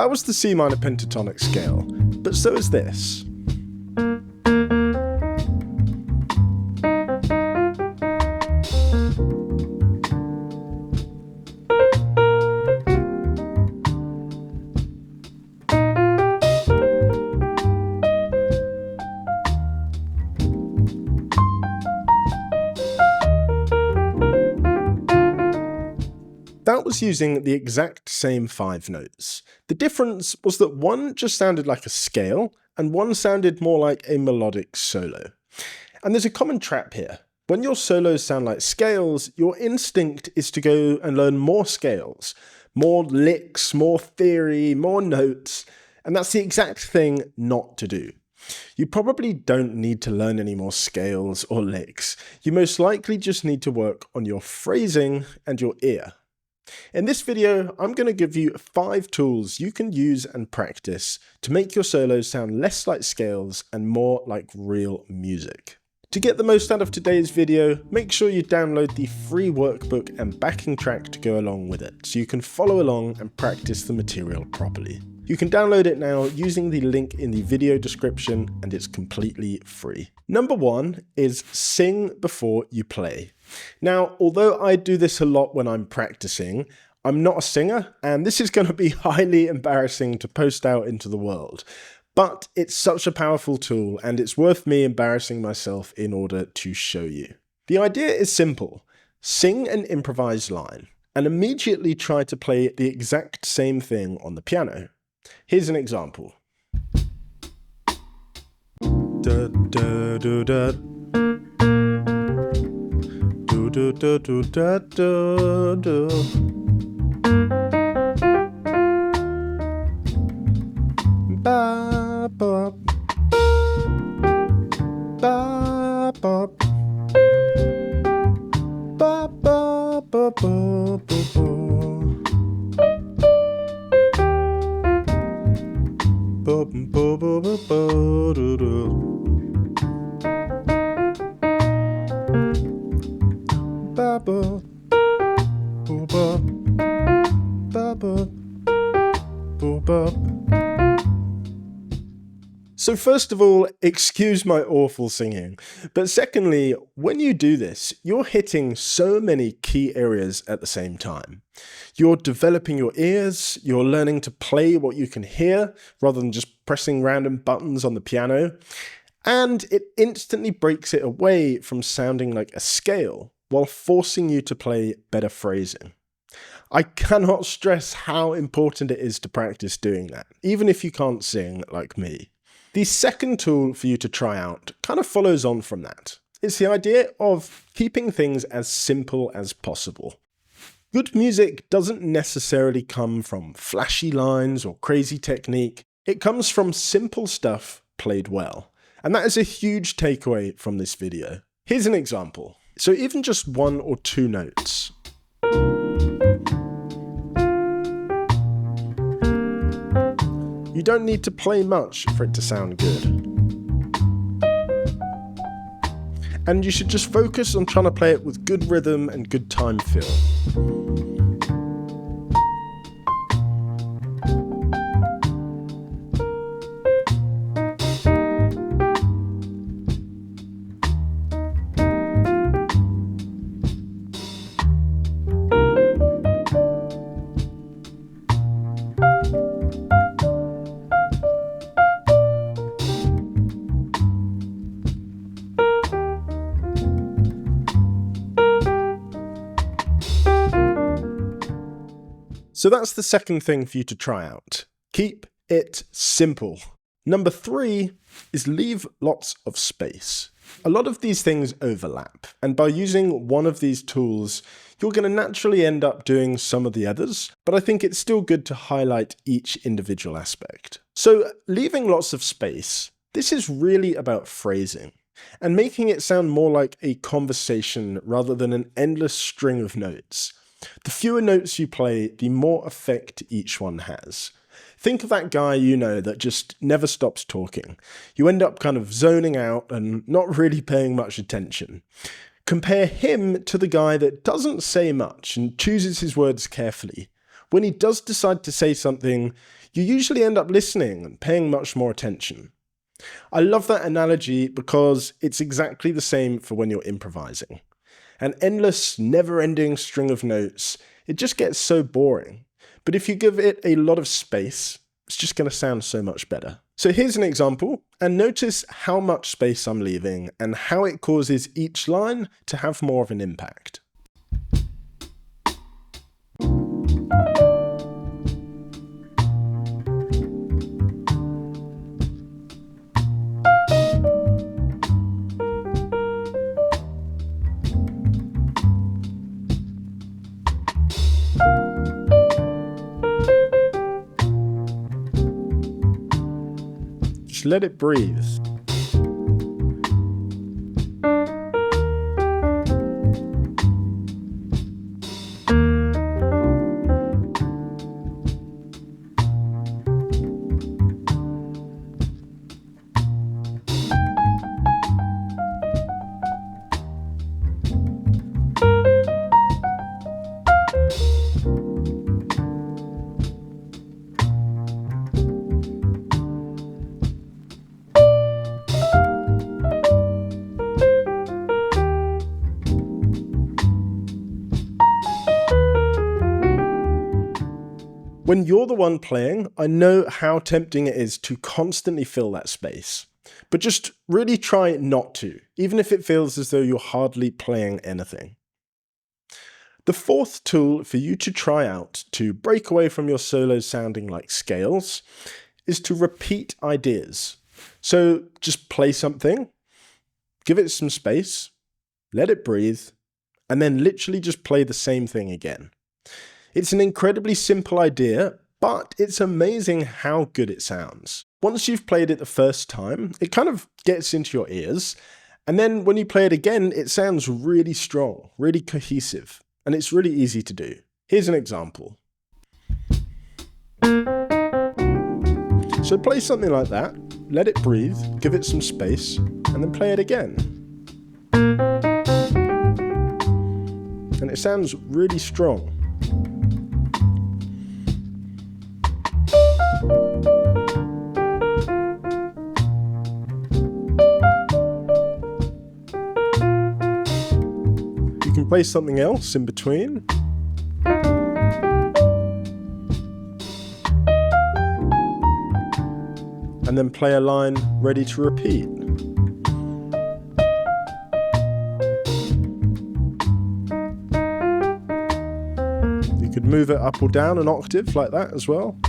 That was the C minor pentatonic scale, but so is this. That was using the exact same 5 notes. The difference was that one just sounded like a scale, and one sounded more like a melodic solo. And there's a common trap here. When your solos sound like scales, your instinct is to go and learn more scales, more licks, more theory, more notes, and that's the exact thing not to do. You probably don't need to learn any more scales or licks. You most likely just need to work on your phrasing and your ear. In this video, I'm going to give you 5 tools you can use and practice to make your solos sound less like scales and more like real music. To get the most out of today's video, make sure you download the free workbook and backing track to go along with it, so you can follow along and practice the material properly. You can download it now using the link in the video description, and it's completely free. Number 1 is sing before you play. Now, although I do this a lot when I'm practicing, I'm not a singer, and this is going to be highly embarrassing to post out into the world. But it's such a powerful tool, and it's worth me embarrassing myself in order to show you. The idea is simple. Sing an improvised line, and immediately try to play the exact same thing on the piano. Here's an example. Da, da, do, da. Do, do, do, do, da, do, do. Ba, ba. Ba, ba. Ba, ba, ba, ba, ba, ba. So first of all, excuse my awful singing, but secondly, when you do this, you're hitting so many key areas at the same time. You're developing your ears, you're learning to play what you can hear rather than just pressing random buttons on the piano, and it instantly breaks it away from sounding like a scale while forcing you to play better phrasing. I cannot stress how important it is to practice doing that, even if you can't sing like me. The second tool for you to try out kind of follows on from that. It's the idea of keeping things as simple as possible. Good music doesn't necessarily come from flashy lines or crazy technique. It comes from simple stuff played well. And that is a huge takeaway from this video. Here's an example. So even just 1 or 2 notes. You don't need to play much for it to sound good. And you should just focus on trying to play it with good rhythm and good time feel. So that's the second thing for you to try out. Keep it simple. Number 3 is leave lots of space. A lot of these things overlap, and by using one of these tools, you're going to naturally end up doing some of the others, but I think it's still good to highlight each individual aspect. So leaving lots of space, this is really about phrasing, and making it sound more like a conversation rather than an endless string of notes. The fewer notes you play, the more effect each one has. Think of that guy you know that just never stops talking. You end up kind of zoning out and not really paying much attention. Compare him to the guy that doesn't say much and chooses his words carefully. when he does decide to say something, you usually end up listening and paying much more attention. I love that analogy because it's exactly the same for when you're improvising. An endless, never-ending string of notes, it just gets so boring. But if you give it a lot of space, it's just going to sound so much better. So here's an example, and notice how much space I'm leaving and how it causes each line to have more of an impact. Just let it breathe. When you're the one playing, I know how tempting it is to constantly fill that space. But just really try not to, even if it feels as though you're hardly playing anything. The fourth tool for you to try out to break away from your solos sounding like scales is to repeat ideas. So just play something, give it some space, let it breathe, and then literally just play the same thing again. It's an incredibly simple idea, but it's amazing how good it sounds. Once you've played it the first time, it kind of gets into your ears, and then when you play it again, it sounds really strong, really cohesive, and it's really easy to do. Here's an example. So play something like that, let it breathe, give it some space, and then play it again. And it sounds really strong. You can play something else in between. And then play a line ready to repeat. You could move it up or down an octave like that as well.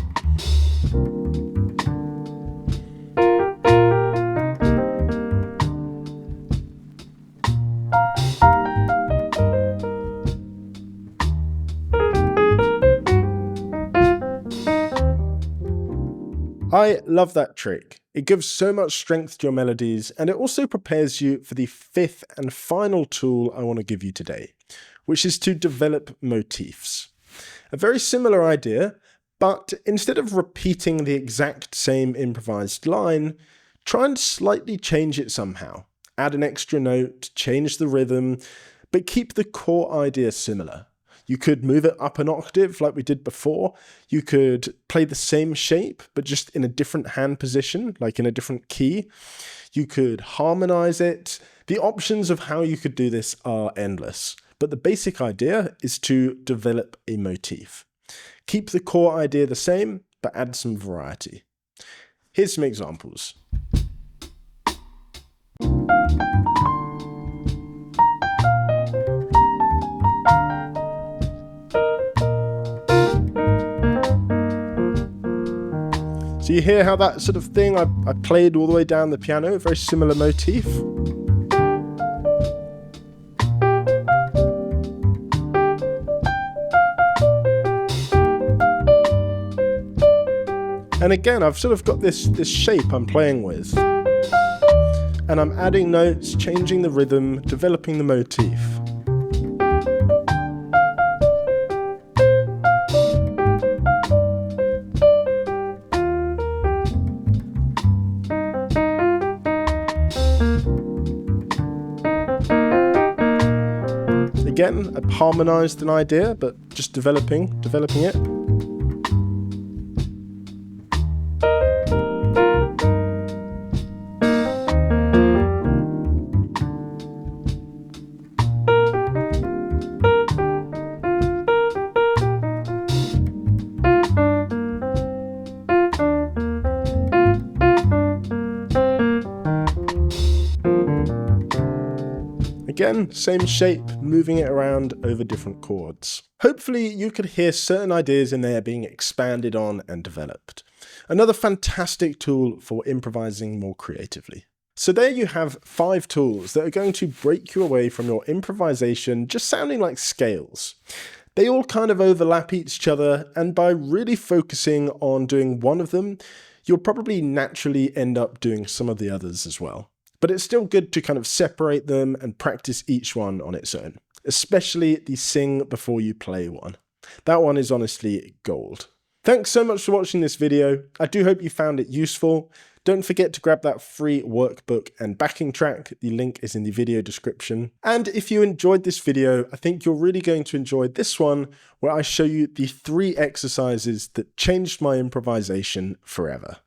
I love that trick. It gives so much strength to your melodies, and it also prepares you for the fifth and final tool I want to give you today, which is to develop motifs. A very similar idea, but instead of repeating the exact same improvised line, try and slightly change it somehow. Add an extra note, change the rhythm, but keep the core idea similar. You could move it up an octave like we did before. You could play the same shape, but just in a different hand position, like in a different key. You could harmonize it. The options of how you could do this are endless, but the basic idea is to develop a motif. Keep the core idea the same, but add some variety. Here's some examples. So you hear how that sort of thing I played all the way down the piano, a very similar motif. And again, I've sort of got this shape I'm playing with. And I'm adding notes, changing the rhythm, developing the motif. Again, I've harmonized an idea, but just developing it. again, same shape, moving it around over different chords. Hopefully you could hear certain ideas in there being expanded on and developed. Another fantastic tool for improvising more creatively. So there you have 5 tools that are going to break you away from your improvisation just sounding like scales. They all kind of overlap each other, and by really focusing on doing one of them, you'll probably naturally end up doing some of the others as well. But it's still good to kind of separate them and practice each one on its own, especially the sing before you play one. That one is honestly gold. Thanks so much for watching this video. I do hope you found it useful. Don't forget to grab that free workbook and backing track. The link is in the video description. And if you enjoyed this video, I think you're really going to enjoy this one, where I show you the 3 exercises that changed my improvisation forever.